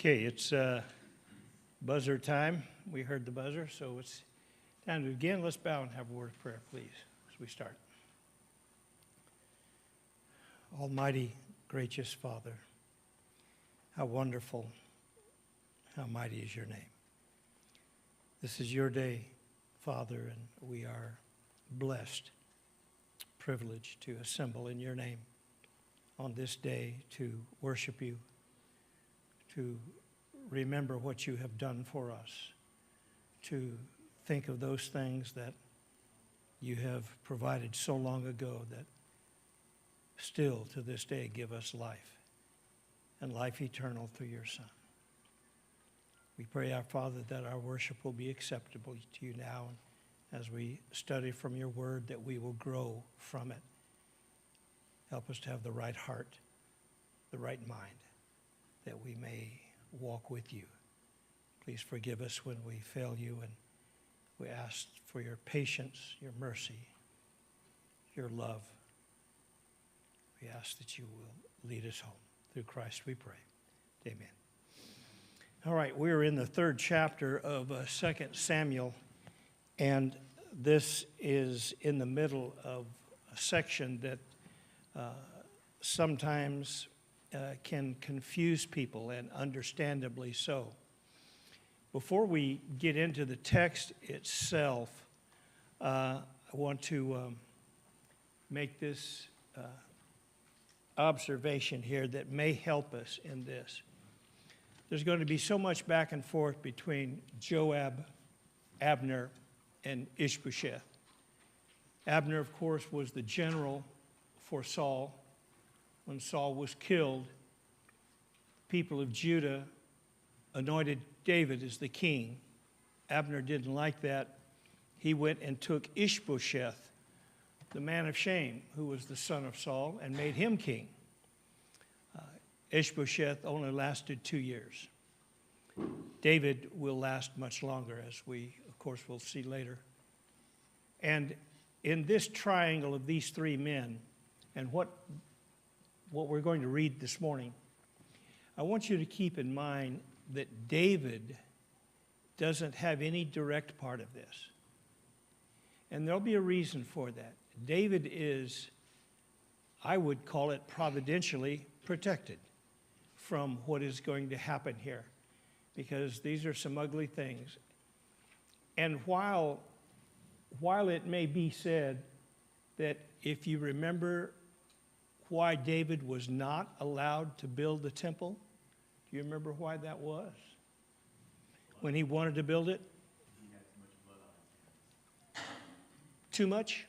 Okay, it's buzzer time. We heard the buzzer, so it's time to begin. Let's bow and have a word of prayer, please, as we start. Almighty, gracious Father, how wonderful, how mighty is your name. This is your day, Father, and we are blessed, privileged to assemble in your name on this day to worship you, to remember what you have done for us, to think of those things that you have provided so long ago that still to this day give us life and life eternal through your Son. We pray, our Father, that our worship will be acceptable to you now, and as we study from your word, that we will grow from it. Help us to have the right heart, the right mind, that we may walk with you. Please forgive us when we fail you, and we ask for your patience, your mercy, your love. We ask that you will lead us home. Through Christ we pray. Amen. All right, we're in the third chapter of 2 Samuel, and this is in the middle of a section that sometimes can confuse people, and understandably so. Before we get into the text itself, I want to make this observation here that may help us in this. There's going to be so much back and forth between Joab, Abner, and Ishbosheth. Abner, of course, was the general for Saul. When Saul was killed, the people of Judah anointed David as the king. Abner didn't like that. He went and took Ishbosheth, the man of shame, who was the son of Saul, and made him king. Ishbosheth only lasted 2 years. David will last much longer, as we, of course, will see later. And in this triangle of these three men, and what we're going to read this morning, I want you to keep in mind that David doesn't have any direct part of this. And there'll be a reason for that. David is, I would call it, providentially protected from what is going to happen here, because these are some ugly things. And while it may be said that if you remember why David was not allowed to build the temple, do you remember why that was? When he wanted to build it? He had too much blood on his hands. Too much?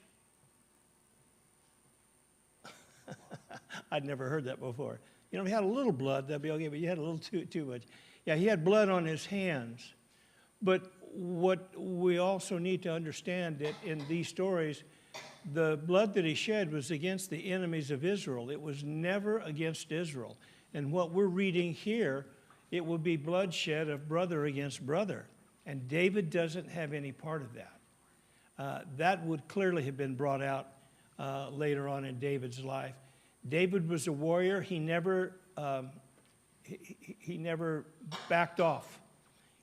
I'd never heard that before. You know, if he had a little blood, that'd be okay, but you had a little too much. Yeah, he had blood on his hands. But what we also need to understand that in these stories, the blood that he shed was against the enemies of Israel. It was never against Israel. And what we're reading here, it will be bloodshed of brother against brother. And David doesn't have any part of that. That would clearly have been brought out later on in David's life. David was a warrior. He never backed off.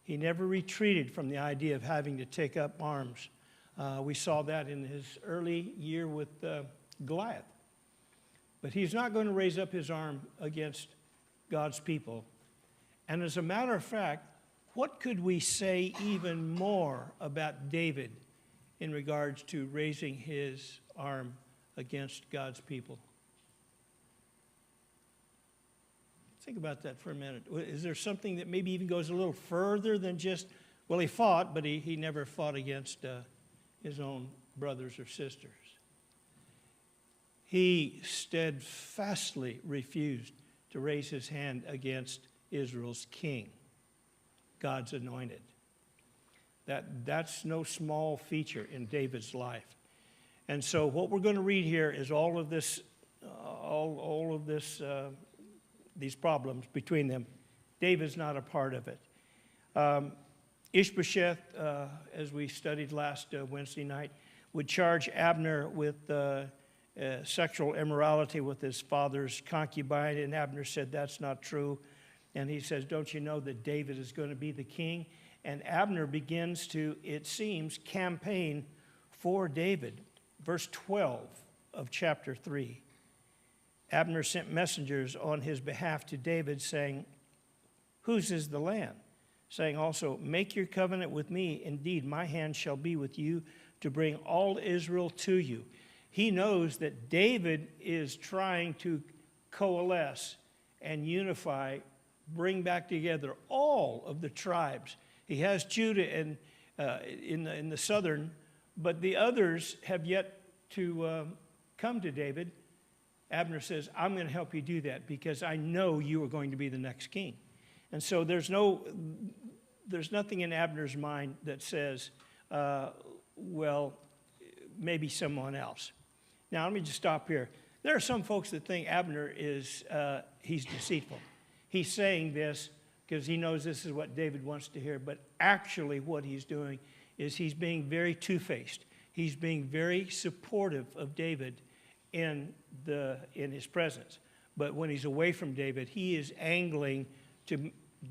He never retreated from the idea of having to take up arms. We saw that in his early year with Goliath. But he's not going to raise up his arm against God's people. And as a matter of fact, what could we say even more about David in regards to raising his arm against God's people? Think about that for a minute. Is there something that maybe even goes a little further than just, well, he fought, but he never fought against his own brothers or sisters? He steadfastly refused to raise his hand against Israel's king, God's anointed. That's no small feature in David's life. And so what we're going to read here is all of this, these problems between them. David's not a part of it. Ishbosheth, as we studied last Wednesday night, would charge Abner with sexual immorality with his father's concubine, and Abner said that's not true. And he says, don't you know that David is going to be the king? And Abner begins to, it seems, campaign for David. Verse 12 of chapter 3. Abner sent messengers on his behalf to David, saying, whose is the land? Saying also, make your covenant with me. Indeed, my hand shall be with you to bring all Israel to you. He knows that David is trying to coalesce and unify, bring back together all of the tribes. He has Judah in the southern, but the others have yet to come to David. Abner says, I'm going to help you do that because I know you are going to be the next king. And so there's nothing in Abner's mind that says, well, maybe someone else. Now, let me just stop here. There are some folks that think Abner is, he's deceitful. He's saying this because he knows this is what David wants to hear, but actually what he's doing is he's being very two-faced. He's being very supportive of David in his presence. But when he's away from David, he is angling to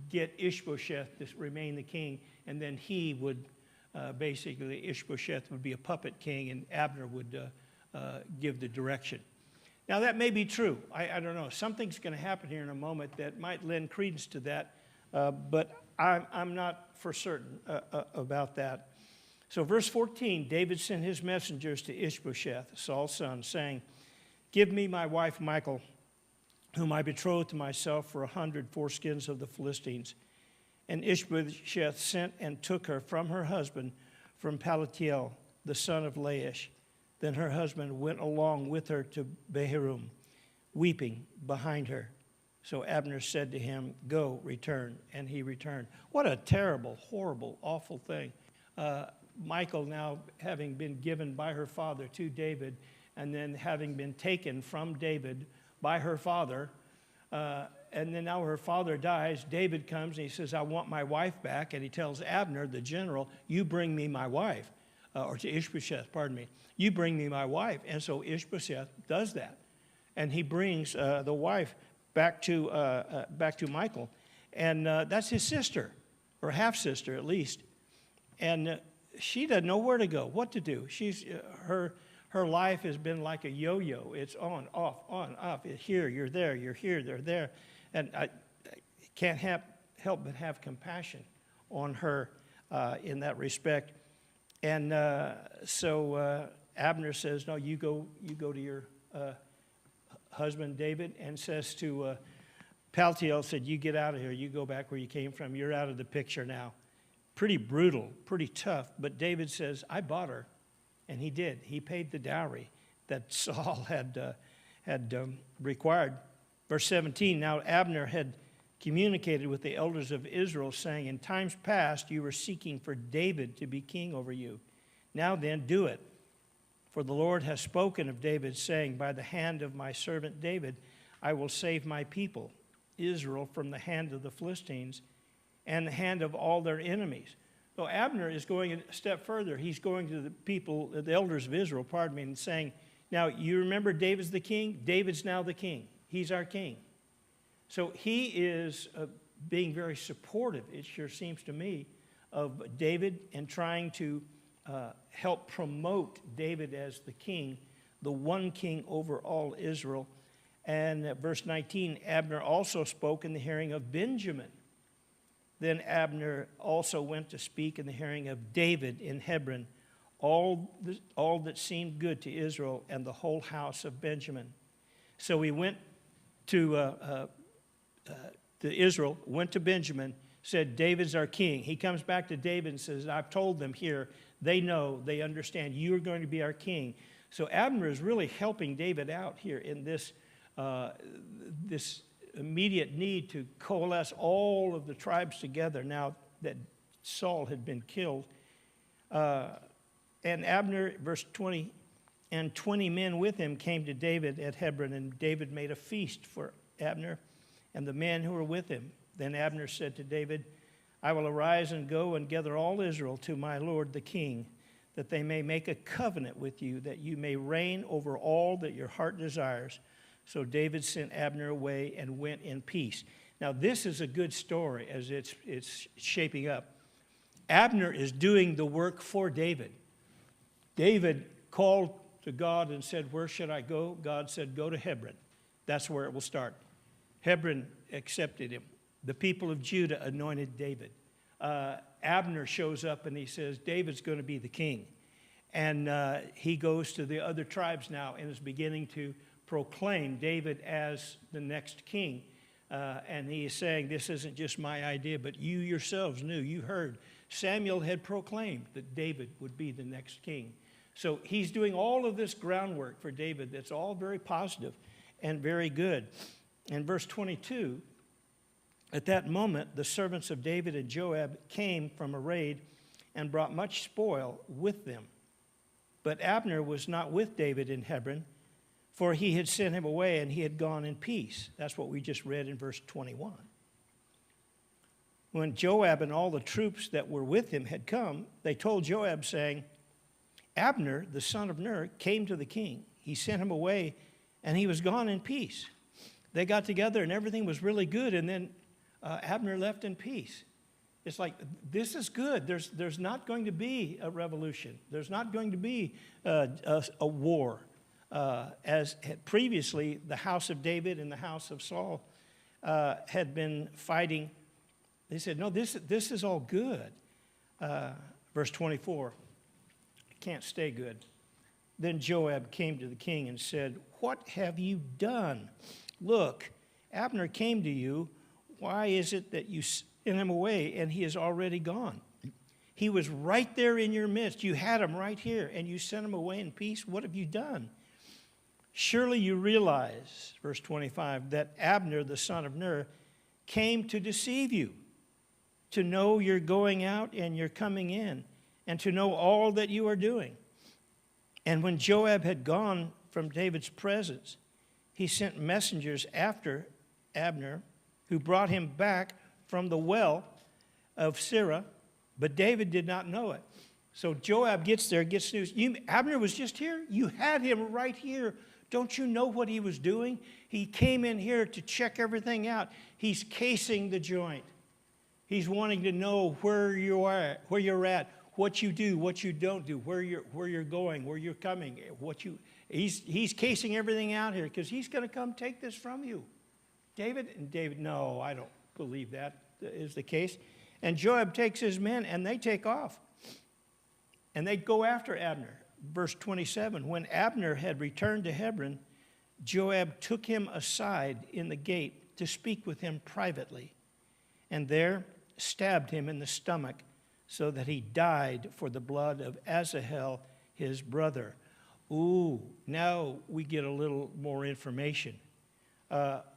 get Ishbosheth to remain the king, and then he would basically, Ishbosheth would be a puppet king, and Abner would give the direction. Now, that may be true. I don't know. Something's going to happen here in a moment that might lend credence to that, but I'm not for certain about that. So verse 14, David sent his messengers to Ishbosheth, Saul's son, saying, give me my wife Michal, whom I betrothed to myself for 100 foreskins of the Philistines. And Ishbosheth sent and took her from her husband, from Paltiel, the son of Laish. Then her husband went along with her to Bahurim, weeping behind her. So Abner said to him, go, return. And he returned. What a terrible, horrible, awful thing. Michal now having been given by her father to David, and then having been taken from David by her father, and then now her father dies. David comes and he says, I want my wife back. And he tells Abner, the general, you bring me my wife. Or to Ishbosheth, pardon me. You bring me my wife. And so Ishbosheth does that. And he brings the wife back to Michal. And that's his sister, or half-sister at least. And she doesn't know where to go, what to do. Her life has been like a yo-yo. It's on, off, here, you're there, you're here, they're there. And I can't help but have compassion on her in that respect. And so Abner says, no, you go to your husband David, and says to Paltiel, said, you get out of here. You go back where you came from. You're out of the picture now. Pretty brutal, pretty tough. But David says, I bought her. And he did. He paid the dowry that Saul had required. Verse 17, now Abner had communicated with the elders of Israel, saying, in times past you were seeking for David to be king over you. Now then, do it. For the Lord has spoken of David, saying, by the hand of my servant David, I will save my people, Israel, from the hand of the Philistines and the hand of all their enemies. So Abner is going a step further. He's going to the people, the elders of Israel, and saying, now you remember David's the king? David's now the king. He's our king. So he is being very supportive, it sure seems to me, of David, and trying to help promote David as the king, the one king over all Israel. And verse 19, Abner also spoke in the hearing of Benjamin. Then Abner also went to speak in the hearing of David in Hebron, all that seemed good to Israel and the whole house of Benjamin. So he went to Israel, went to Benjamin, said, David's our king. He comes back to David and says, I've told them here, they know, they understand, you are going to be our king. So Abner is really helping David out here in this immediate need to coalesce all of the tribes together now that Saul had been killed. And Abner, verse 20, and 20 men with him came to David at Hebron, and David made a feast for Abner and the men who were with him. Then Abner said to David, I will arise and go and gather all Israel to my lord the king, that they may make a covenant with you, that you may reign over all that your heart desires. So David sent Abner away and went in peace. Now, this is a good story as it's shaping up. Abner is doing the work for David. David called to God and said, where should I go? God said, go to Hebron. That's where it will start. Hebron accepted him. The people of Judah anointed David. Abner shows up and he says, David's going to be the king. And he goes to the other tribes now and is beginning to proclaim David as the next king. And he is saying, this isn't just my idea, but you yourselves knew, you heard. Samuel had proclaimed that David would be the next king. So he's doing all of this groundwork for David that's all very positive and very good. In verse 22, at that moment, the servants of David and Joab came from a raid and brought much spoil with them. But Abner was not with David in Hebron, for he had sent him away and he had gone in peace. That's what we just read in verse 21. When Joab and all the troops that were with him had come, they told Joab, saying, Abner, the son of Ner, came to the king. He sent him away, and he was gone in peace. They got together, and everything was really good, and then Abner left in peace. It's like, this is good. There's not going to be a revolution. There's not going to be a war. As previously, the house of David and the house of Saul had been fighting. They said, no, this is all good. Verse 24, it can't stay good. Then Joab came to the king and said, what have you done? Look, Abner came to you. Why is it that you sent him away and he is already gone? He was right there in your midst. You had him right here and you sent him away in peace. What have you done? Surely you realize, verse 25, that Abner, the son of Ner, came to deceive you, to know you're going out and you're coming in, and to know all that you are doing. And when Joab had gone from David's presence, he sent messengers after Abner, who brought him back from the well of Sirah, but David did not know it. So Joab gets there, gets news. Abner was just here? You had him right here. Don't you know what he was doing? He came in here to check everything out. He's casing the joint. He's wanting to know where you're at, what you do, what you don't do, where you're going, where you're coming, he's casing everything out here because he's going to come take this from you. David, no, I don't believe that is the case. And Joab takes his men and they take off. And they go after Abner. Verse 27, when Abner had returned to Hebron, Joab took him aside in the gate to speak with him privately, and there stabbed him in the stomach so that he died for the blood of Asahel, his brother. Ooh, now we get a little more information.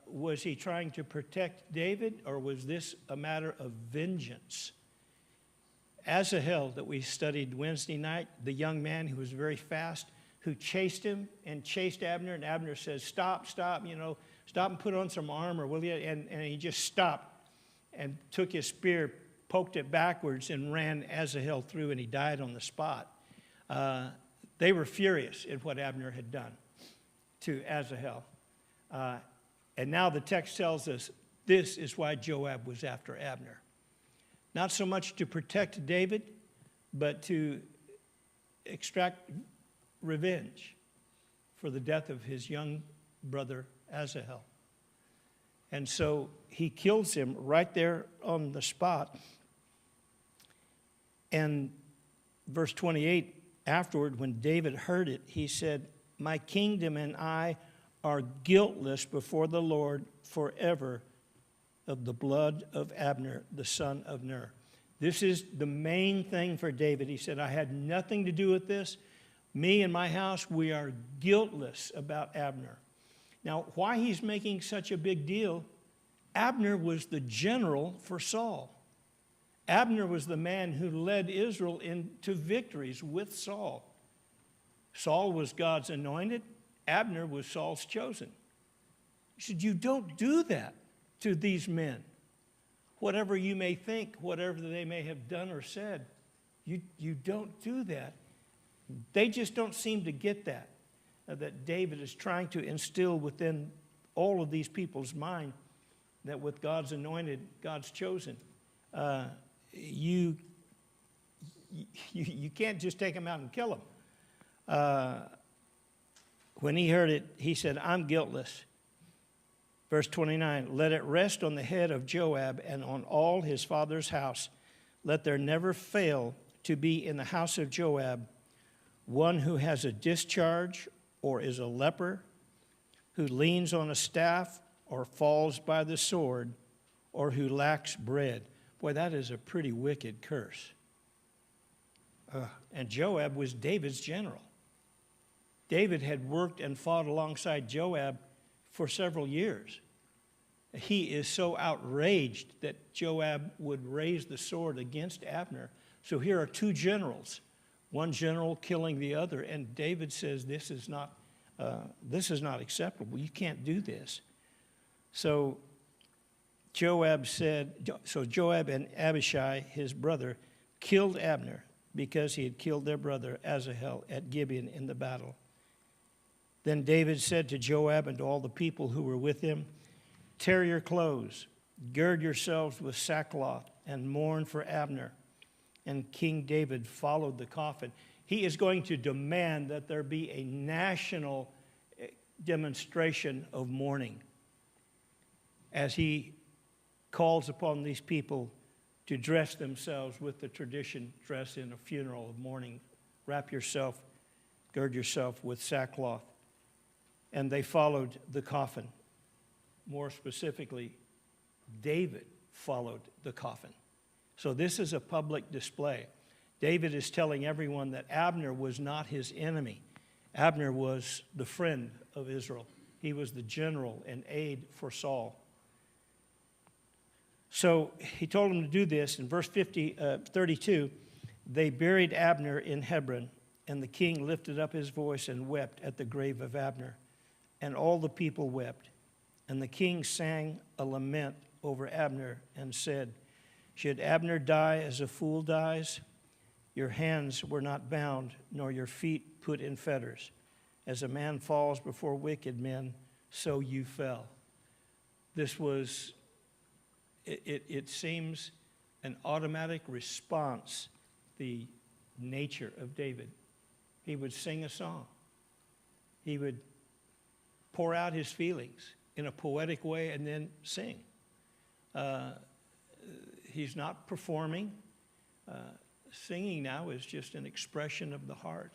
Was he trying to protect David, or was this a matter of vengeance? Asahel, that we studied Wednesday night, the young man who was very fast, who chased him and chased Abner, and Abner says, stop, stop and put on some armor, will you? And he just stopped and took his spear, poked it backwards, and ran Asahel through, and he died on the spot. They were furious at what Abner had done to Asahel. And now the text tells us this is why Joab was after Abner. Not so much to protect David, but to extract revenge for the death of his young brother Asahel. And so he kills him right there on the spot. And verse 28, afterward, when David heard it, he said, my kingdom and I are guiltless before the Lord forever of the blood of Abner, the son of Ner. This is the main thing for David. He said, I had nothing to do with this. Me and my house, we are guiltless about Abner. Now, why he's making such a big deal, Abner was the general for Saul. Abner was the man who led Israel into victories with Saul. Saul was God's anointed. Abner was Saul's chosen. He said, you don't do that to these men. Whatever you may think, whatever they may have done or said, you don't do that. They just don't seem to get that David is trying to instill within all of these people's mind that with God's anointed, God's chosen, you can't just take them out and kill them. When he heard it, he said, I'm guiltless. Verse 29, let it rest on the head of Joab and on all his father's house. Let there never fail to be in the house of Joab one who has a discharge or is a leper, who leans on a staff or falls by the sword, or who lacks bread. Boy, that is a pretty wicked curse. And Joab was David's general. David had worked and fought alongside Joab for several years. He is so outraged that Joab would raise the sword against Abner. So here are two generals, one general killing the other, and David says, this is not acceptable. You can't do this. So Joab and Abishai, his brother, killed Abner because he had killed their brother Asahel at Gibeon in the battle. Then David said to Joab and to all the people who were with him, tear your clothes, gird yourselves with sackcloth, and mourn for Abner. And King David followed the coffin. He is going to demand that there be a national demonstration of mourning as he calls upon these people to dress themselves with the tradition dress in a funeral of mourning. Wrap yourself, gird yourself with sackcloth. And they followed the coffin. More specifically, David followed the coffin. So this is a public display. David is telling everyone that Abner was not his enemy. Abner was the friend of Israel. He was the general and aide for Saul. So he told them to do this. In verse 32, they buried Abner in Hebron, and the king lifted up his voice and wept at the grave of Abner. And all the people wept. And the king sang a lament over Abner and said, should Abner die as a fool dies? Your hands were not bound, nor your feet put in fetters. As a man falls before wicked men, so you fell. This was, it seems, an automatic response, the nature of David. He would sing a song. He would pour out his feelings in a poetic way and then sing. He's not performing. Singing now is just an expression of the heart.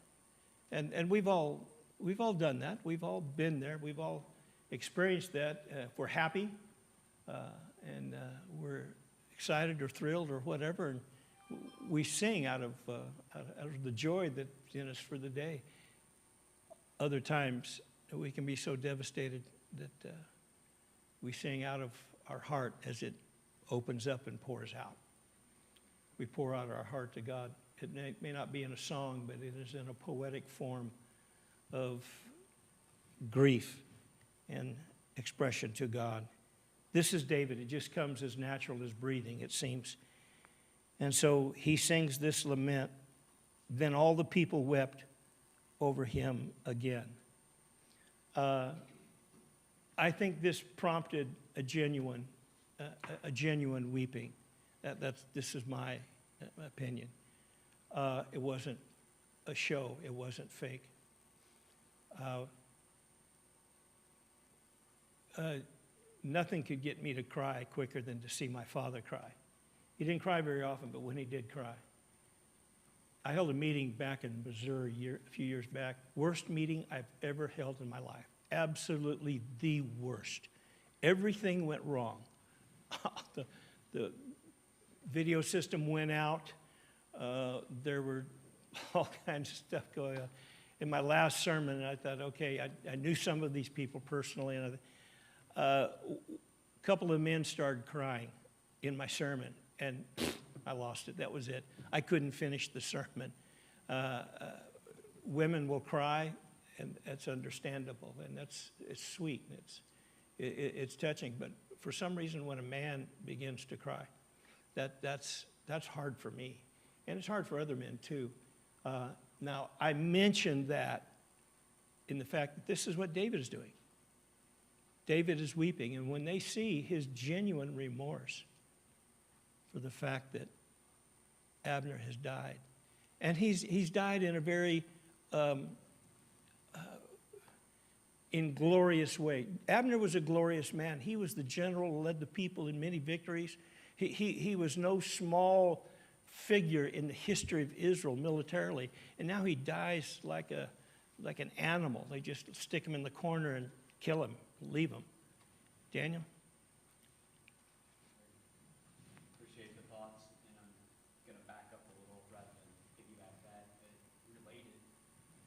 And we've all done that. We've all been there. We've all experienced that. If we're happy and we're excited or thrilled or whatever, and we sing out of the joy that's in us for the day. Other times we can be so devastated that we sing out of our heart as it opens up and pours out. We pour out our heart to God. It may not be in a song, but it is in a poetic form of grief and expression to God. This is David. It just comes as natural as breathing, it seems. And so he sings this lament. Then all the people wept over him again. I think this prompted a genuine weeping. This is my opinion. It wasn't a show. It wasn't fake. Nothing could get me to cry quicker than to see my father cry. He didn't cry very often, but when he did cry. I held a meeting back in Missouri a few years back. Worst meeting I've ever held in my life. Absolutely the worst. Everything went wrong. The video system went out. There were all kinds of stuff going on. In my last sermon, I thought, okay, I knew some of these people personally. And a couple of men started crying in my sermon, and I lost it. That was it. I couldn't finish the sermon. Women will cry, and that's understandable, and it's sweet, and it's touching. But for some reason, when a man begins to cry, that's hard for me, and it's hard for other men too. Now, I mentioned that in the fact that this is what David is doing. David is weeping, and when they see his genuine remorse for the fact that Abner has died, and he's died in a very inglorious way. Abner was a glorious man. He was the general who led the people in many victories. He was no small figure in the history of Israel militarily, and now he dies like an animal. They just stick him in the corner and kill him, leave him. Daniel? Appreciate the thoughts, and I'm going to back up a little rather than piggyback that, but related.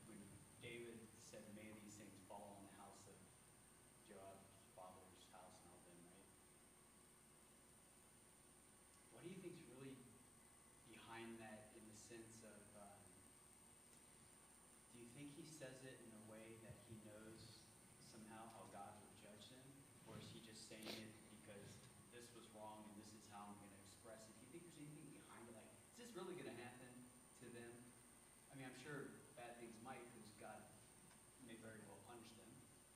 When David said, "May these things fall on the house of Joab's father's house and all them," right? What do you think's really behind that in the sense of, do you think he says it in a way that he knows somehow how God will judge them? Or is he just saying it because this was wrong and this is how I'm going to express it? Do you think there's anything behind it? Like, is this really going to happen to them? I mean, I'm sure bad things might, because God may very well punish them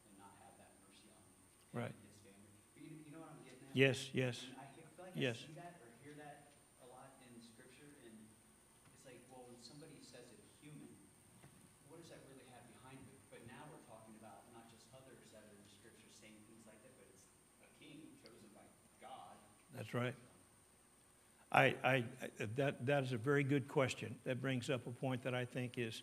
and not have that mercy on him Right. and his family. But you know what I'm getting at? Yes, yes. And I feel like Yes. I see that or hear that a lot in Scripture, and it's like, well, when somebody says it human, what does that really have behind it? But now we're talking about not just others that are in Scripture saying things like that, but it's a king chosen by God. That's right. That is a very good question. That brings up a point that I think is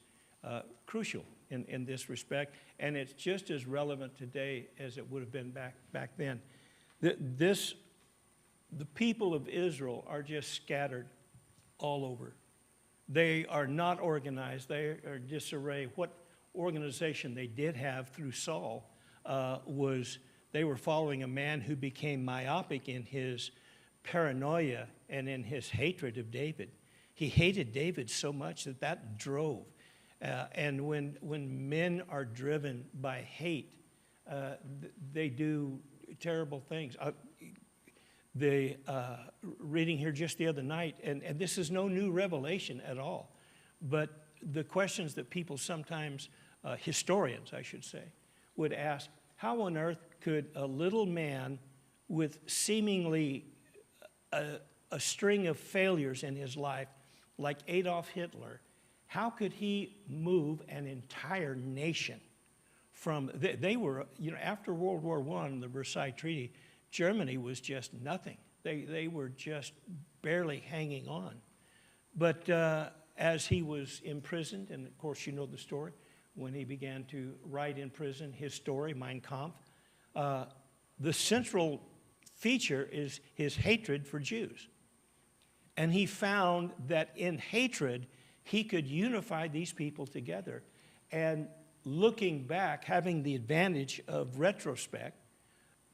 crucial in this respect, and it's just as relevant today as it would have been back then. The people of Israel are just scattered all over. They are not organized. They are disarray. What organization they did have through Saul was they were following a man who became myopic in his paranoia and in his hatred of David. He hated David so much that drove. And when men are driven by hate, they do terrible things. Reading here just the other night, and this is no new revelation at all, but the questions that people sometimes, historians I should say, would ask, how on earth could a little man with seemingly a string of failures in his life, like Adolf Hitler, how could he move an entire nation from, they were, after World War I, the Versailles Treaty, Germany was just nothing. They were just barely hanging on. But as he was imprisoned, and of course you know the story, when he began to write in prison his story, Mein Kampf, the central feature is his hatred for Jews. And he found that in hatred, he could unify these people together. And looking back, having the advantage of retrospect,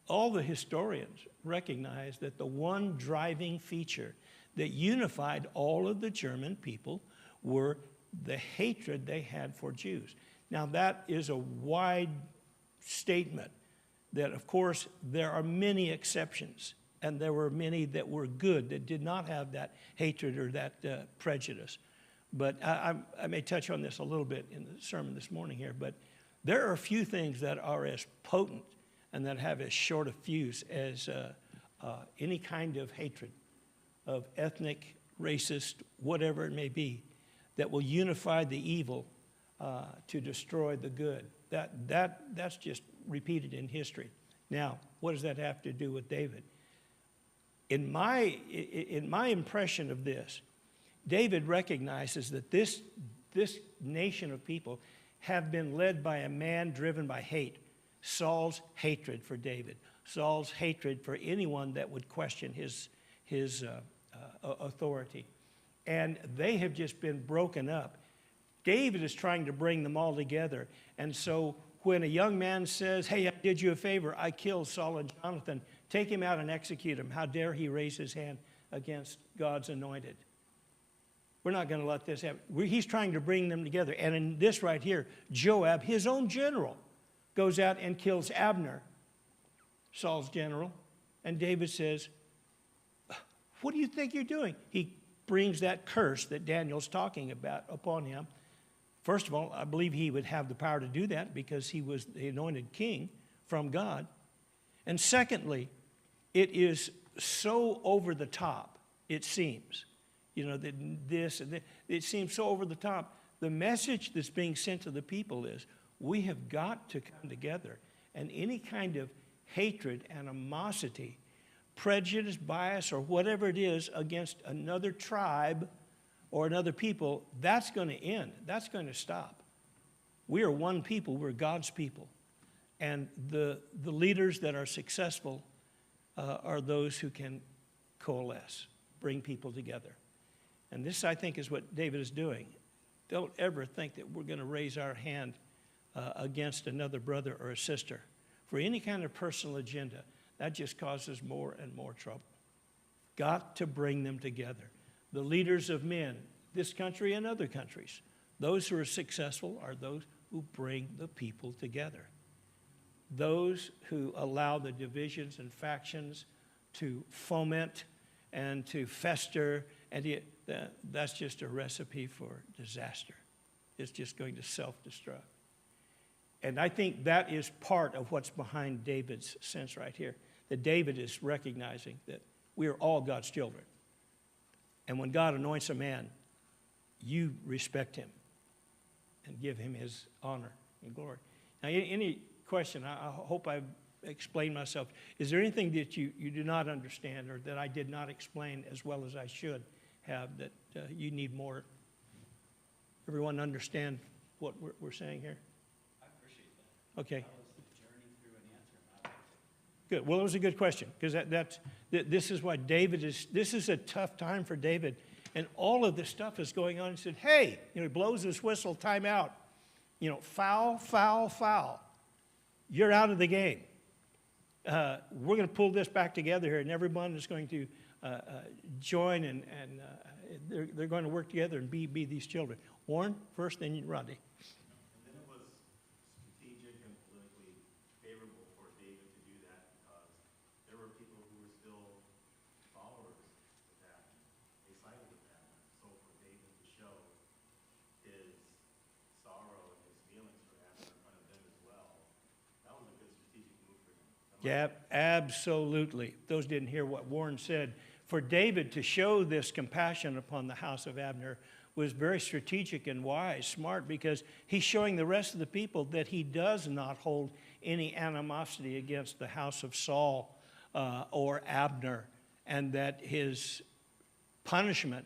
all the historians recognize that the one driving feature that unified all of the German people were the hatred they had for Jews. Now, that is a wide statement that, of course, there are many exceptions, and there were many that were good, that did not have that hatred or that prejudice. But I may touch on this a little bit in the sermon this morning here, but there are a few things that are as potent and that have as short a fuse as any kind of hatred of ethnic, racist, whatever it may be, that will unify the evil to destroy the good. That's just repeated in history. Now, what does that have to do with David? In my impression of this, David recognizes that this nation of people have been led by a man driven by hate. Saul's hatred for David, Saul's hatred for anyone that would question his authority. And they have just been broken up. David is trying to bring them all together. And so when a young man says, hey, I did you a favor, I killed Saul and Jonathan, take him out and execute him. How dare he raise his hand against God's anointed? We're not going to let this happen. He's trying to bring them together. And in this right here, Joab, his own general, goes out and kills Abner, Saul's general. And David says, what do you think you're doing? He brings that curse that Daniel's talking about upon him. First of all, I believe he would have the power to do that because he was the anointed king from God. And secondly, it is so over the top, it seems. You know, that it seems so over the top. The message that's being sent to the people is, we have got to come together. And any kind of hatred, animosity, prejudice, bias, or whatever it is against another tribe or another people, that's going to end. That's going to stop. We are one people. We're God's people. And the leaders that are successful are those who can coalesce, bring people together. And this, I think, is what David is doing. Don't ever think that we're going to raise our hand against another brother or a sister for any kind of personal agenda. That just causes more and more trouble. Got to bring them together. The leaders of men, this country and other countries, those who are successful are those who bring the people together. Those who allow the divisions and factions to foment and to fester, and that's just a recipe for disaster. It's just going to self-destruct. And I think that is part of what's behind David's sense right here, that David is recognizing that we are all God's children. And when God anoints a man, you respect him and give him his honor and glory. Now, any question, I hope I've explained myself. Is there anything that you do not understand or that I did not explain as well as I should have that you need more? Everyone understand what we're saying here? I appreciate that. Okay. That was the journey through an answer. I liked it. Good. Well, it was a good question because this is why this is a tough time for David. And all of this stuff is going on. He said, hey, he blows his whistle, time out. Foul, foul, foul. You're out of the game. We're going to pull this back together here, and everyone is going to join, and they're going to work together and be these children. Warren, first, then Rodney. And then it was strategic and politically favorable for David to do that because there were people who were still followers of that. They sided with that. So for David to show his sorrow and his feelings for Abner in front of them as well, that was a good strategic move for him. Yeah, absolutely. Those didn't hear what Warren said. For David to show this compassion upon the house of Abner was very strategic and wise, smart, because he's showing the rest of the people that he does not hold any animosity against the house of Saul or Abner, and that his punishment,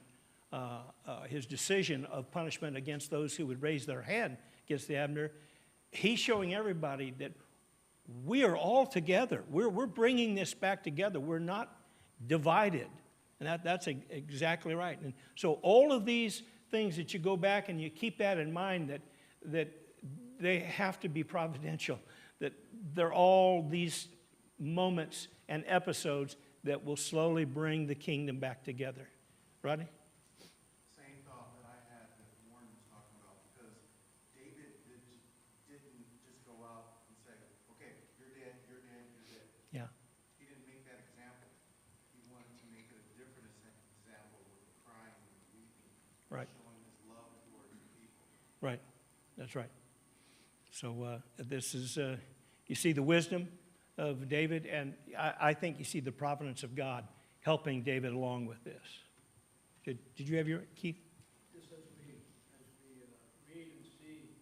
his decision of punishment against those who would raise their hand against the Abner, he's showing everybody that we are all together. We're bringing this back together. We're not divided. And that's exactly right. And so all of these things that you go back and you keep that in mind, that they have to be providential, that they're all these moments and episodes that will slowly bring the kingdom back together. Rodney? Same thought that I had that Warren was talking about, because David didn't just go out and say, okay, you're dead, you're dead, you're dead. Yeah. He didn't make that example. He wanted to make it a different example with the crying and the weeping, Right. showing his love towards the people. Right. That's right. So this is, you see the wisdom of David, and I think you see the providence of God helping David along with this. Did you have your, Keith? Just as we read and see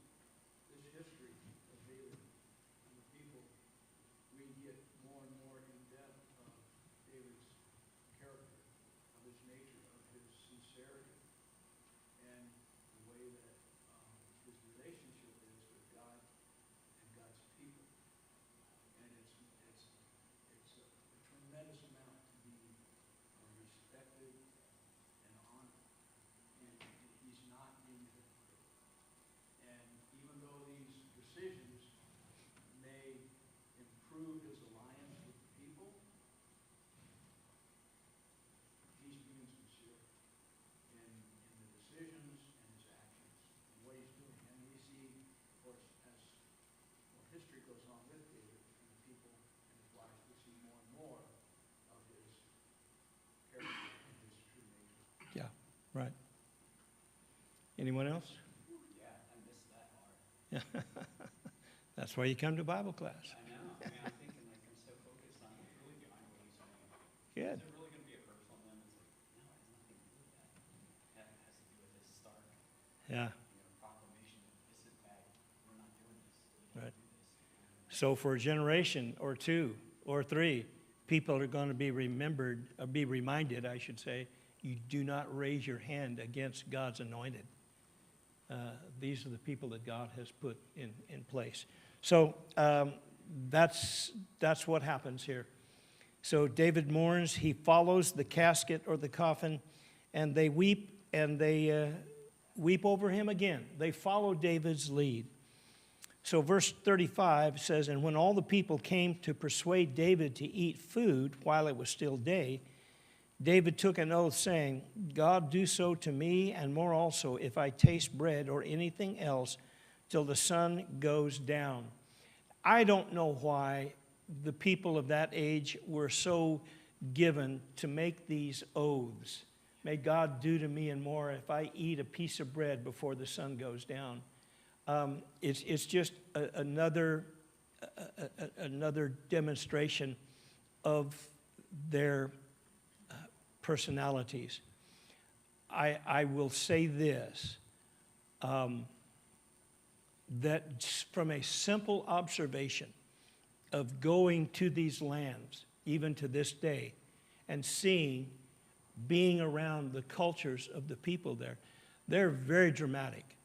this history of David and the people, we get more and more in depth of David's character, of his nature, of his sincerity, and the way that his relationship is with God and God's people. And it's a tremendous amount to be respected and honored. And he's not being a hypocrite. And even though these decisions may improve his alliance with the people, he's being sincere in the decisions and his actions and what he's doing. And we see, of course, as more history goes on with David and the people and his wife, we see more and more of his character and his true nature. Yeah, right. Anyone else? Yeah, I missed that part. That's why you come to Bible class. I know. I mean, I'm thinking like I'm so focused Good. Is there really going to be a curse on them? It's like, no, it has nothing to do with that. That has to do with his stark, Yeah. proclamation of this is bad. We're not doing this. We Right. don't do this. So for a generation or two or three, people are going to be remembered, or be reminded, I should say, you do not raise your hand against God's anointed. These are the people that God has put in place. So that's what happens here. So David mourns. He follows the casket or the coffin, and they weep, and they weep over him again. They follow David's lead. So verse 35 says, and when all the people came to persuade David to eat food while it was still day, David took an oath, saying, God, do so to me and more also if I taste bread or anything else till the sun goes down. I don't know why the people of that age were so given to make these oaths. May God do to me and more if I eat a piece of bread before the sun goes down. It's just another demonstration of their personalities. I will say this, that from a simple observation of going to these lands, even to this day, and being around the cultures of the people there, they're very dramatic.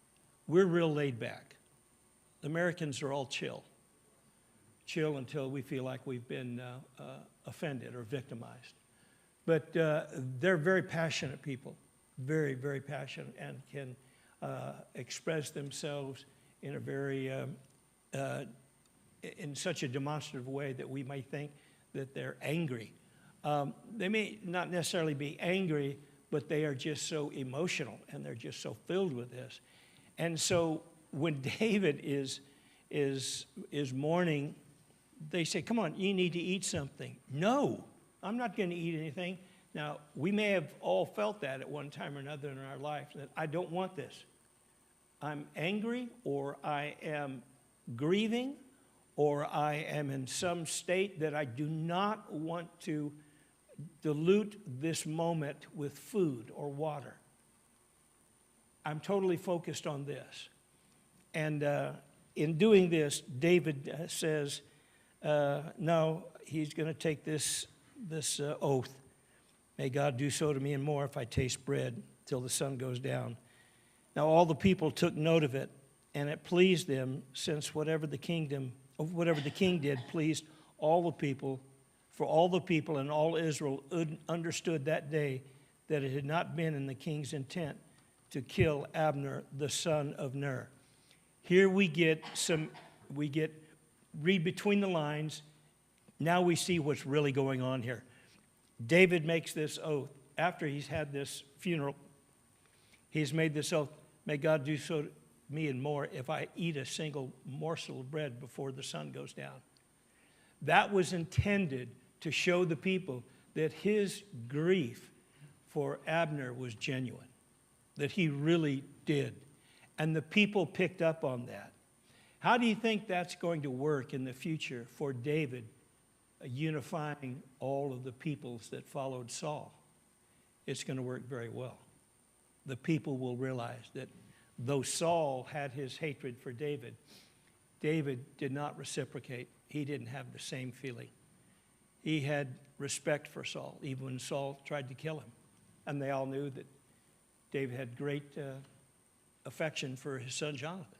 We're real laid back. The Americans are all chill until we feel like we've been offended or victimized. But they're very passionate people, very, very passionate, and can express themselves in a very, in such a demonstrative way that we may think that they're angry. They may not necessarily be angry, but they are just so emotional, and they're just so filled with this. And so when David is mourning, they say, come on, you need to eat something. No, I'm not going to eat anything. Now, we may have all felt that at one time or another in our life, that I don't want this. I'm angry, or I am grieving, or I am in some state that I do not want to dilute this moment with food or water. I'm totally focused on this. And in doing this, David says, no, he's going to take this oath. May God do so to me and more if I taste bread till the sun goes down. Now all the people took note of it, and it pleased them, since whatever the king did pleased all the people. For all the people and all Israel understood that day that it had not been in the king's intent to kill Abner, the son of Ner. Here read between the lines. Now we see what's really going on here. David makes this oath. After he's had this funeral, he's made this oath. May God do so to me and more if I eat a single morsel of bread before the sun goes down. That was intended to show the people that his grief for Abner was genuine, that he really did. And the people picked up on that. How do you think that's going to work in the future for David unifying all of the peoples that followed Saul? It's going to work very well. The people will realize that though Saul had his hatred for David, David did not reciprocate. He didn't have the same feeling. He had respect for Saul, even when Saul tried to kill him. And they all knew that David had great affection for his son Jonathan.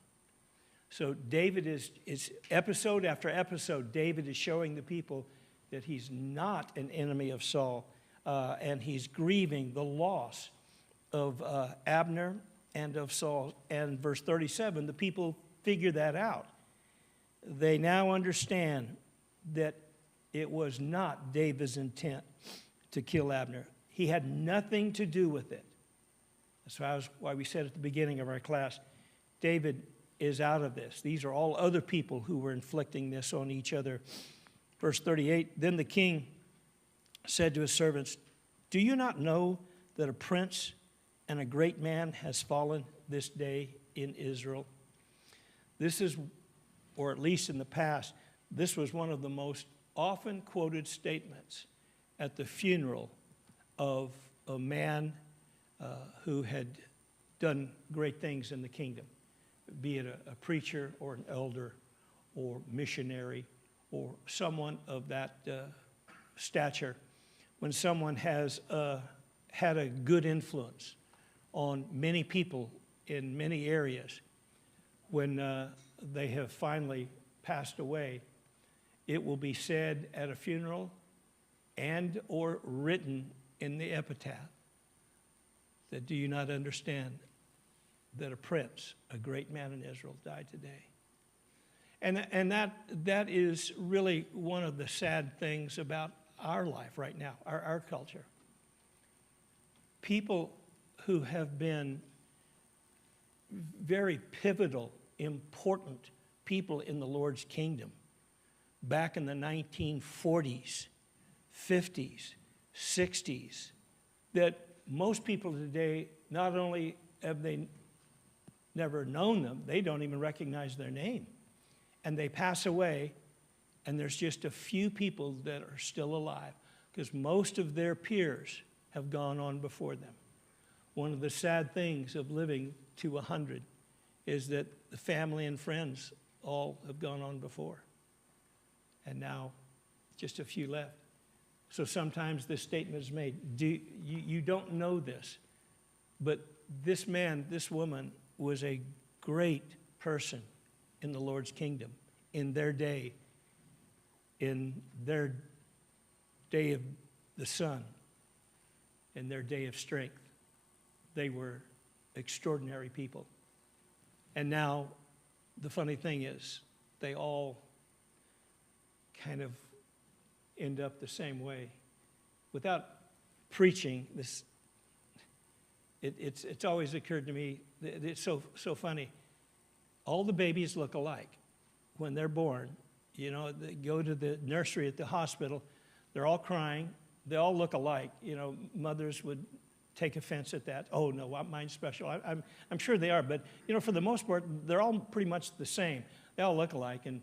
So David is episode after episode, David is showing the people that he's not an enemy of Saul, and he's grieving the loss of Abner and of Saul. And verse 37, the people figure that out. They now understand that it was not David's intent to kill Abner. He had nothing to do with it. That's why we said at the beginning of our class, David is out of this. These are all other people who were inflicting this on each other. Verse 38, then the king said to his servants, do you not know that a prince and a great man has fallen this day in Israel? This is, or at least in the past, this was one of the most often quoted statements at the funeral of a man who had done great things in the kingdom, be it a preacher or an elder or missionary or someone of that stature. When someone has had a good influence on many people in many areas, when they have finally passed away, it will be said at a funeral and or written in the epitaph that, do you not understand that a prince, a great man in Israel, died today? And that is really one of the sad things about our life right now, our culture. People who have been very pivotal, important people in the Lord's kingdom back in the 1940s, 50s, 60s, that most people today, not only have they never known them, they don't even recognize their name. And they pass away, and there's just a few people that are still alive because most of their peers have gone on before them. One of the sad things of living to 100 is that the family and friends all have gone on before. And now just a few left. So sometimes this statement is made, you don't know this, but this man, this woman was a great person in the Lord's kingdom, in their day of the sun, in their day of strength. They were extraordinary people. And now the funny thing is, they all kind of end up the same way. Without preaching this, it's always occurred to me, it's so funny. All the babies look alike when they're born. You know, they go to the nursery at the hospital, they're all crying, they all look alike. You know, mothers would take offense at that. Oh, no, mine's special. I'm sure they are, but, you know, for the most part, they're all pretty much the same. They all look alike, and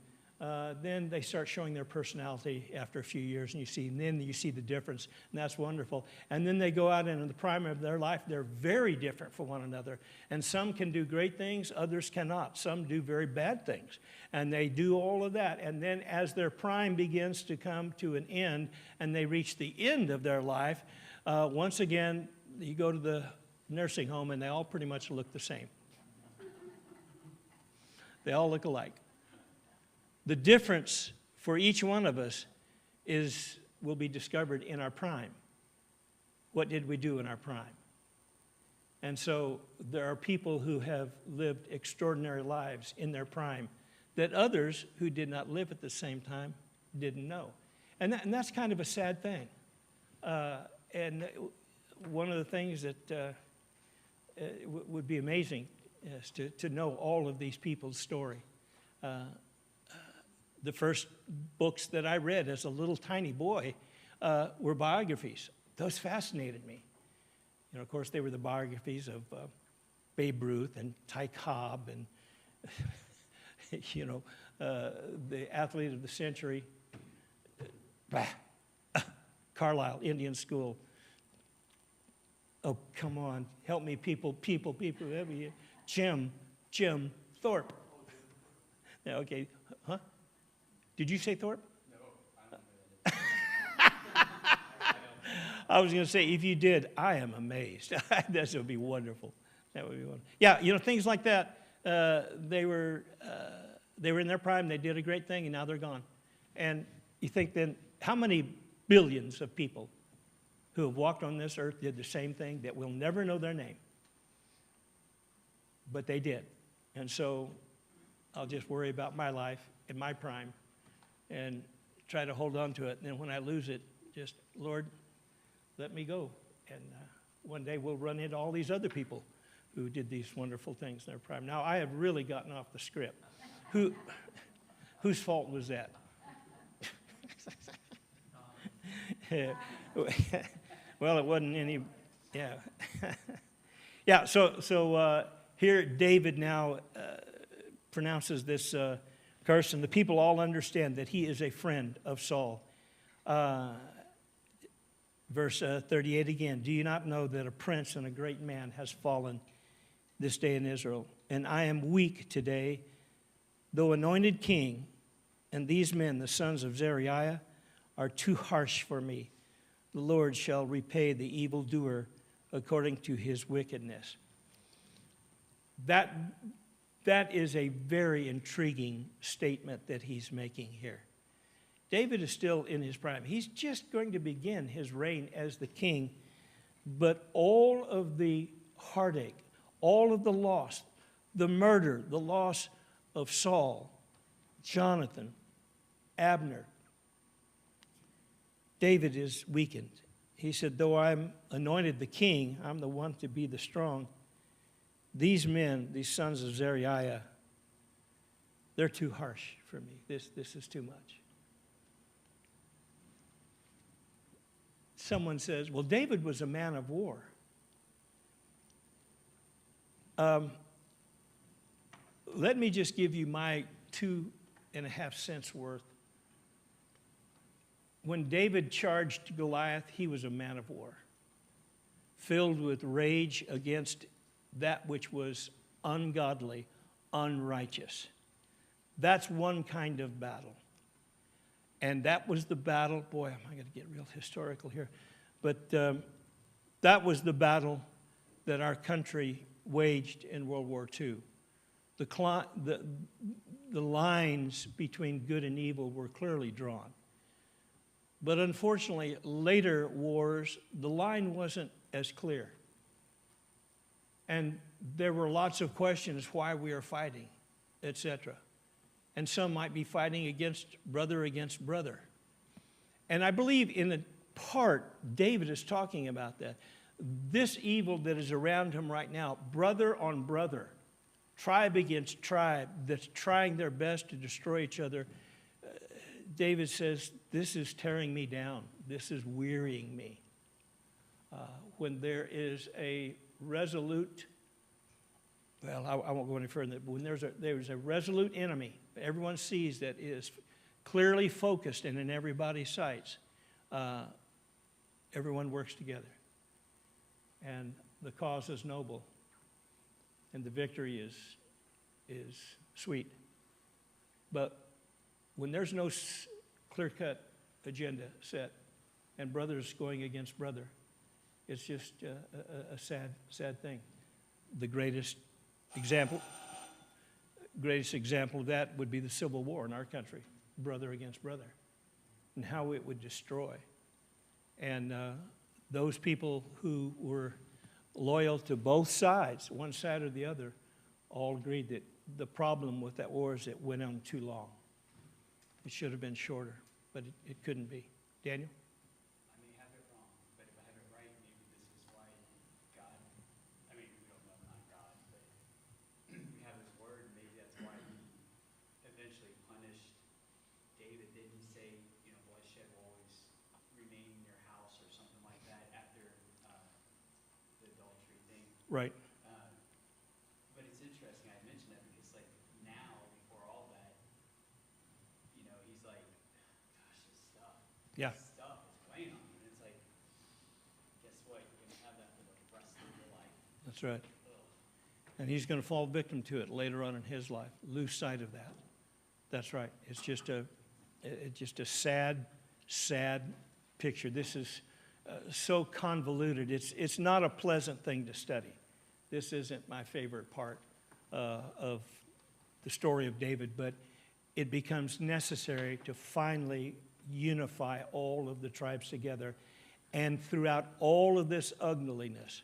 then they start showing their personality after a few years, and then you see the difference, and that's wonderful. And then they go out, and in the prime of their life, they're very different from one another. And some can do great things, others cannot. Some do very bad things, and they do all of that. And then as their prime begins to come to an end, and they reach the end of their life, once again, you go to the nursing home, and they all pretty much look the same. They all look alike. The difference for each one of us will be discovered in our prime. What did we do in our prime? And so there are people who have lived extraordinary lives in their prime that others who did not live at the same time didn't know. And that's kind of a sad thing. And one of the things that would be amazing is to know all of these people's story. The first books that I read as a little tiny boy were biographies. Those fascinated me. You know, of course, they were the biographies of Babe Ruth and Ty Cobb and, you know, the athlete of the century, Carlisle Indian School. Oh, come on, help me, people, help me. Jim Thorpe. Yeah, okay, huh? Did you say Thorpe? No, I don't know who that is. I was going to say, if you did, I am amazed. That would be wonderful. That would be wonderful. Yeah, you know, things like that. They were in their prime. They did a great thing, and now they're gone. And you think then, how many billions of people who have walked on this earth did the same thing that we'll never know their name? But they did. And so I'll just worry about my life in my prime and try to hold on to it. And then when I lose it, just, Lord, let me go. And one day we'll run into all these other people who did these wonderful things in their prime. Now, I have really gotten off the script. Whose fault was that? Well, it wasn't any, yeah. Yeah, so here David now pronounces this curse, and the people all understand that he is a friend of Saul. Verse 38 again, do you not know that a prince and a great man has fallen this day in Israel? And I am weak today, though anointed king, and these men, the sons of Zeruiah, are too harsh for me. The Lord shall repay the evildoer according to his wickedness. That is a very intriguing statement that he's making here. David is still in his prime. He's just going to begin his reign as the king, but all of the heartache, all of the loss, the murder, the loss of Saul, Jonathan, Abner, David is weakened. He said, though I'm anointed the king, I'm the one to be the strong. These men, these sons of Zeruiah, they're too harsh for me. This is too much. Someone says, well, David was a man of war. Let me just give you my 2.5 cents worth. When David charged Goliath, he was a man of war, filled with rage against that which was ungodly, unrighteous. That's one kind of battle. And that was the battle, boy, am I going to get real historical here, but that was the battle that our country waged in World War II. The lines between good and evil were clearly drawn. But unfortunately, later wars, the line wasn't as clear. And there were lots of questions why we are fighting, etc. And some might be fighting against brother. And I believe in a part, David is talking about that. This evil that is around him right now, brother on brother, tribe against tribe, that's trying their best to destroy each other. David says, this is tearing me down. This is wearying me. When there is a resolute, well, I won't go any further, but when there's a resolute enemy, everyone sees that is clearly focused and in everybody's sights, everyone works together. And the cause is noble, and the victory is sweet. But when there's no clear-cut agenda set and brothers going against brother, it's just a sad thing. The greatest example of that would be the Civil War in our country, brother against brother, and how it would destroy. And those people who were loyal to both sides, one side or the other, all agreed that the problem with that war is it went on too long. It should have been shorter, but it couldn't be. Daniel? I may have it wrong, but if I have it right, maybe this is why God, I mean, we don't know, not God, but we have his word, and maybe that's why he eventually punished David. Didn't he say, bloodshed will always remain in your house or something like that after the adultery thing? Right. But it's interesting, I mentioned that because now, before all that, he's like, gosh, this stuff. Yeah. This stuff is weighing on me. And it's like, guess what? You're going to have that for the rest of your life. That's right. Ugh. And he's going to fall victim to it later on in his life. Lose sight of that. That's right. It's just a sad picture. This is so convoluted. It's not a pleasant thing to study. This isn't my favorite part of the story of David, but it becomes necessary to finally unify all of the tribes together. And throughout all of this ugliness,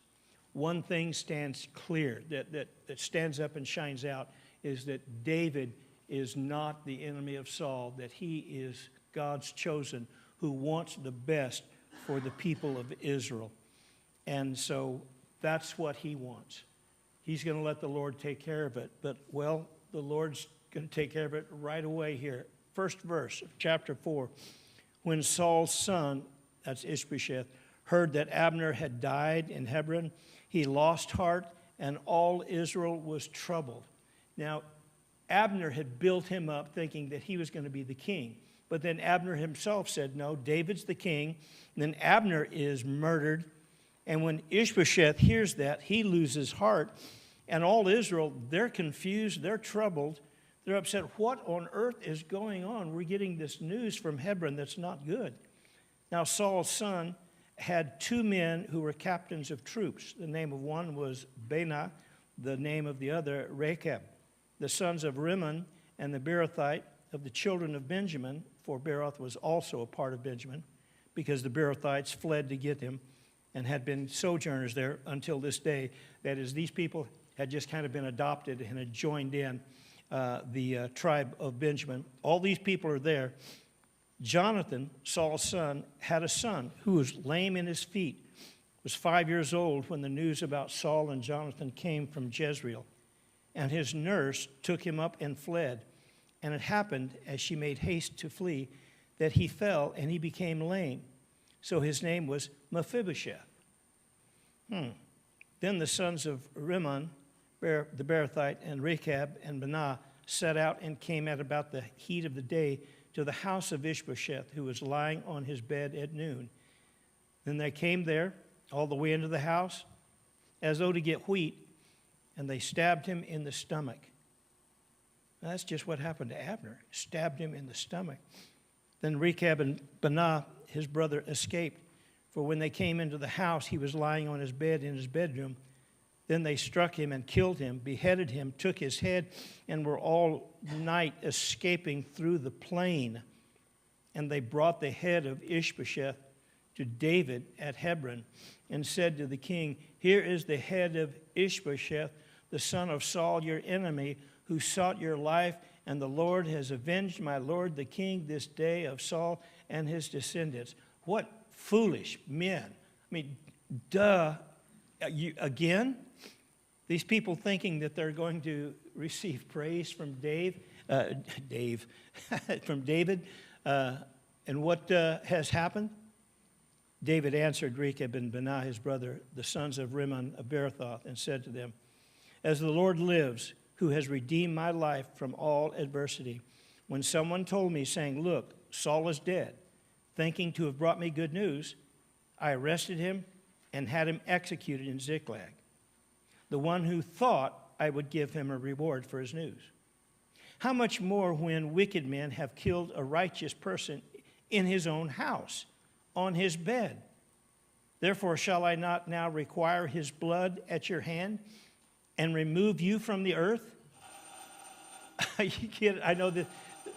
one thing stands clear, that stands up and shines out, is that David is not the enemy of Saul, that he is God's chosen, who wants the best for the people of Israel. And so that's what he wants. He's going to let the Lord take care of it. But, well, the Lord's going to take care of it right away here. First verse of chapter 4. When Saul's son, that's Ishbosheth, heard that Abner had died in Hebron, he lost heart, and all Israel was troubled. Now, Abner had built him up thinking that he was going to be the king. But then Abner himself said, no, David's the king. And then Abner is murdered. And when Ishbosheth hears that, he loses heart. And all Israel, they're confused, they're troubled, they're upset. What on earth is going on? We're getting this news from Hebron that's not good. Now Saul's son had 2 men who were captains of troops. The name of one was Benah, the name of the other Rechab. The sons of Rimmon and the Beerothite of the children of Benjamin, for Beeroth was also a part of Benjamin, because the Beerothites fled to get him and had been sojourners there until this day. That is, these people had just kind of been adopted and had joined in the tribe of Benjamin. All these people are there. Jonathan, Saul's son, had a son who was lame in his feet, was 5 years old when the news about Saul and Jonathan came from Jezreel. And his nurse took him up and fled. And it happened, as she made haste to flee, that he fell and he became lame. So his name was Mephibosheth. Then the sons of Rimmon, the Beerothite, and Rechab and Benah set out and came at about the heat of the day to the house of Ishbosheth, who was lying on his bed at noon. Then they came there all the way into the house, as though to get wheat, and they stabbed him in the stomach. Now, that's just what happened to Abner. Stabbed him in the stomach. Then Rechab and Benah, his brother, escaped. For when they came into the house, he was lying on his bed in his bedroom. Then they struck him and killed him, beheaded him, took his head, and were all night escaping through the plain. And they brought the head of Ishbosheth to David at Hebron and said to the king, "Here is the head of Ishbosheth, the son of Saul, your enemy, who sought your life, and the Lord has avenged my lord the king this day of Saul and his descendants." What foolish men. I mean, again? These people thinking that they're going to receive praise from from David. And what has happened? David answered Rechab and Benah, his brother, the sons of Rimmon of Beerothoth, and said to them, "As the Lord lives, who has redeemed my life from all adversity, when someone told me, saying, 'Look, Saul is dead,' thinking to have brought me good news, I arrested him and had him executed in Ziklag, the one who thought I would give him a reward for his news. How much more when wicked men have killed a righteous person in his own house, on his bed? Therefore shall I not now require his blood at your hand and remove you from the earth?" You kid, I know that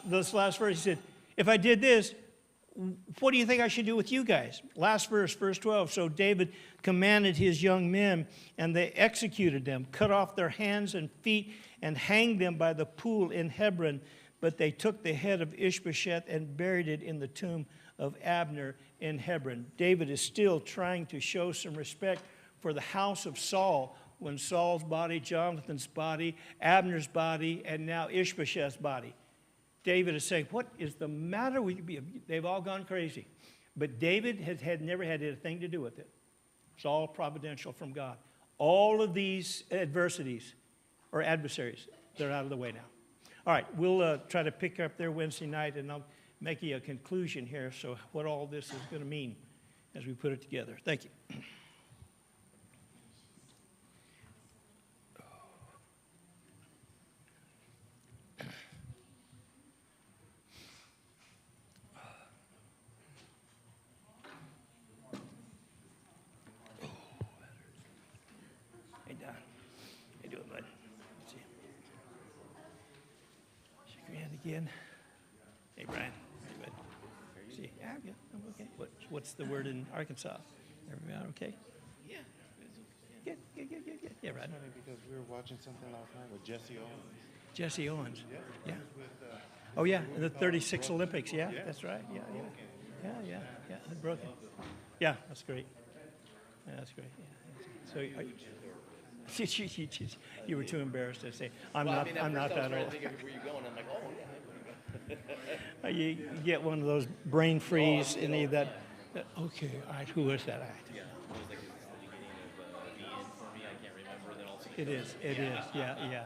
this last verse, he said, if I did this, what do you think I should do with you guys? Last verse, verse 12. So David commanded his young men, and they executed them, cut off their hands and feet, and hanged them by the pool in Hebron. But they took the head of Ishbosheth and buried it in the tomb of Abner in Hebron. David is still trying to show some respect for the house of Saul, when Saul's body, Jonathan's body, Abner's body, and now Ishbosheth's body. David is saying, what is the matter with you? They've all gone crazy. But David had never had anything to do with it. It's all providential from God. All of these adversities or adversaries, they're out of the way now. All right, we'll try to pick up there Wednesday night, and I'll make you a conclusion here, so what all this is going to mean as we put it together. Thank you. Hey, Don. How you doing, bud? See you. Shake your hand again. Hey, Brian. How you, bud? See, yeah, I'm good. I'm okay. What's the word in Arkansas? Everybody okay? Yeah. Good. Yeah, right. Because we were watching something last night with Jesse Owens. Jesse Owens. Yeah. With, Oh, yeah, the 36 Olympics. Yeah, that's right. Yeah. Broken. Yeah, that's great. Yeah, that's great. Yeah. So you were too embarrassed to say, I'm not that old. Where you going? I'm like, oh, yeah. You get one of those brain freeze and any of that. Okay, all right, who is that? Yeah, it was like the beginning of the end for me. I can't remember. Then also It is, yeah.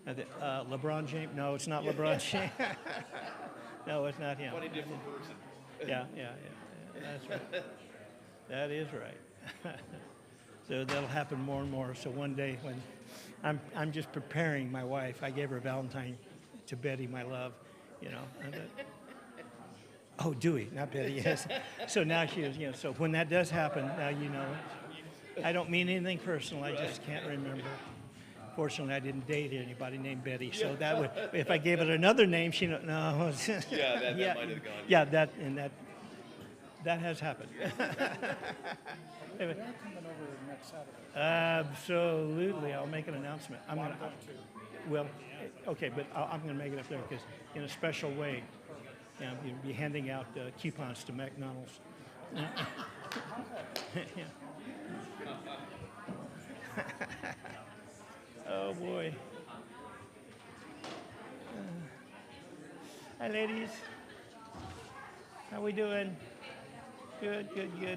And LeBron James? No, it's not LeBron James. No, it's not him. 20 different person. Yeah, that's right. That is right. So that'll happen more and more. So one day when I'm just preparing my wife, I gave her Valentine to Betty, my love, you know. Oh, Dewey, not Betty, yes. So now she is, you know, so when that does happen, now you know. I don't mean anything personal, I just can't remember. Fortunately, I didn't date anybody named Betty, so that would, if I gave it another name, she no. Yeah, that might have gone. Yeah, that has happened. Anyway, They're coming over next Saturday. absolutely, I'll make an announcement. Well, okay, but I'm going to make it up there because in a special way, you know, you'll be handing out coupons to McDonald's. Yeah. Oh boy. Hi, ladies. How we doing? Good.